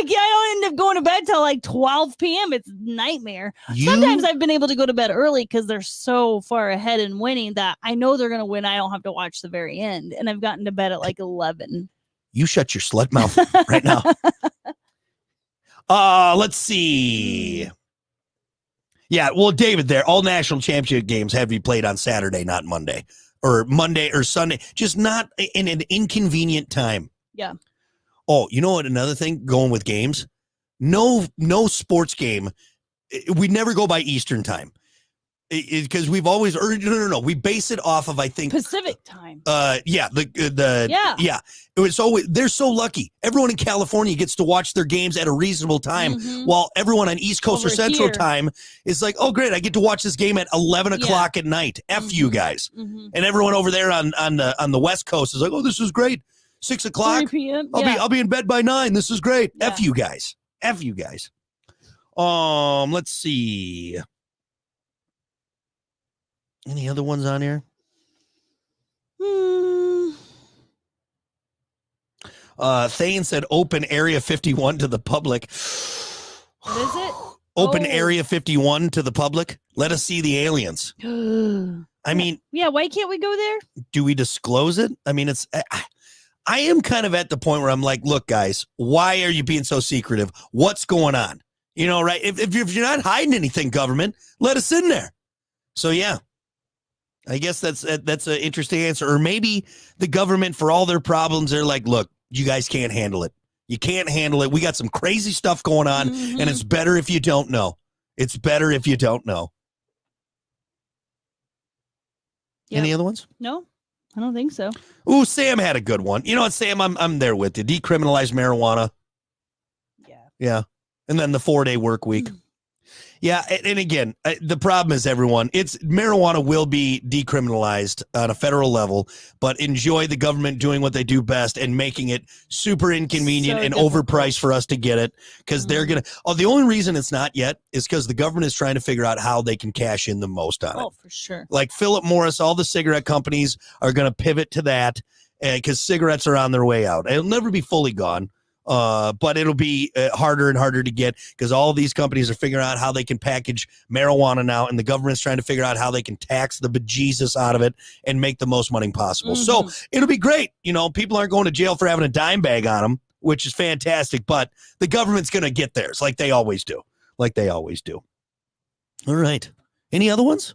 end up going to bed till like 12 p.m. It's a nightmare. you. Sometimes I've been able to go to bed early because they're so far ahead and winning that I know they're going to win. I don't have to watch the very end. And I've gotten to bed at like 11. You shut your slut mouth right now. Let's see. Yeah, well, David, there, all national championship games have to be played on Saturday, not Monday, or Monday or Sunday, just not in an inconvenient time. Yeah. Oh, you know what? Another thing going with games, no sports game. We never go by Eastern time because we've always, or no. We base it off of, I think, Pacific time. yeah, Yeah. yeah. It was so they're so lucky. Everyone in California gets to watch their games at a reasonable time, Mhm. while everyone on East Coast or Over Central here. time is like, oh, great, I get to watch this game at 11 o'clock at night. F you Mhm. guys. Mhm. And everyone over there on the West Coast is like, oh, this is great. 6 3 o'clock. p.m. I'll be in bed by 9. This is great. Yeah. F you guys. F you guys. Let's see. Any other ones on here? Hmm. Thane said open Area 51 to the public. What is it? Open Oh. Area 51 to the public. Let us see the aliens. I mean, Yeah, why can't we go there? do we disclose it? I mean, I am kind of at the point where I'm like, look, guys, why are you being so secretive? What's going on? You know, right? If you're not hiding anything, government, let us in there. So, yeah. I guess that's an interesting answer. Or maybe the government, for all their problems, they're like, look, you guys can't handle it. You can't handle it. We got some crazy stuff going on, Mhm. and it's better if you don't know. It's better if you don't know. Yep. Any other ones? No, I don't think so. Ooh, Sam had a good one. You know what, Sam? I'm there with you. Decriminalize marijuana. Yeah. Yeah. And then the 4-day work week. Yeah. And again, the problem is, everyone, marijuana will be decriminalized on a federal level, but enjoy the government doing what they do best and making it super inconvenient So and difficult. overpriced for us to get it, because they're going to. Oh, the only reason it's not yet is because the government is trying to figure out how they can cash in the most on it. Oh, for sure. Like Philip Morris, all the cigarette companies are going to pivot to that because cigarettes are on their way out. It'll never be fully gone, but it'll be harder and harder to get because all of these companies are figuring out how they can package marijuana now, and the government's trying to figure out how they can tax the bejesus out of it and make the most money possible. So it'll be great. You know, people aren't going to jail for having a dime bag on them, which is fantastic, but the government's going to get theirs like they always do. All right. Any other ones?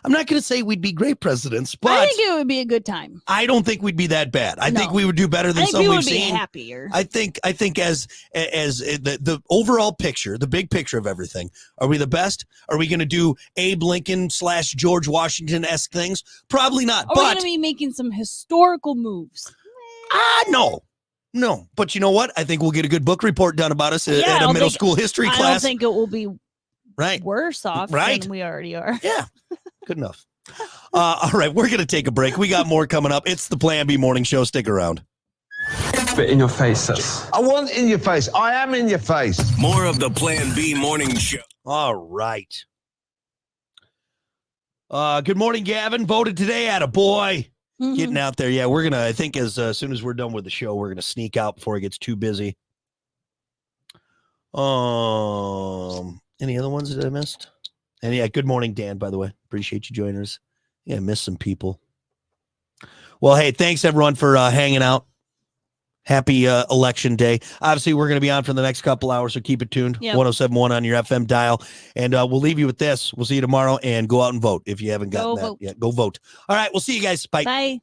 I'm not going to say we'd be great presidents, but I think it would be a good time. I don't think we'd be that bad. I think No. we would do better I than think some people we've would be seen. happier. I think as the overall picture, the big picture of everything, are we the best? Are we going to do Abe Lincoln / George Washington-esque things? Probably not. Are we going But to be making some historical moves? no. But you know what? I think we'll get a good book report done about us Yeah, I at a don't middle think- school history I don't class. think it will be Right. worse off Right. than we already are. Yeah. Good enough. All right. We're going to take a break. We got more coming up. It's the Plan B Morning Show. Stick around. bit in your face. I want in your face. I am in your face. More of the Plan B morning show. All right. Good morning, Gavin. Voted today. Attaboy. Getting out there. Yeah, we're going to, I think as soon as we're done with the show, we're going to sneak out before it gets too busy. Any other ones that I missed? And yeah, good morning, Dan, by the way. Appreciate you joining us. Yeah, I missed some people. Well, hey, thanks everyone for hanging out. Happy election day. Obviously, we're going to be on for the next couple hours, so keep it tuned. Yep. 107.1 on your FM dial. And we'll leave you with this. We'll see you tomorrow, and go out and vote if you haven't gotten Go that vote. yet. Go vote. All right, we'll see you guys. Bye. Bye.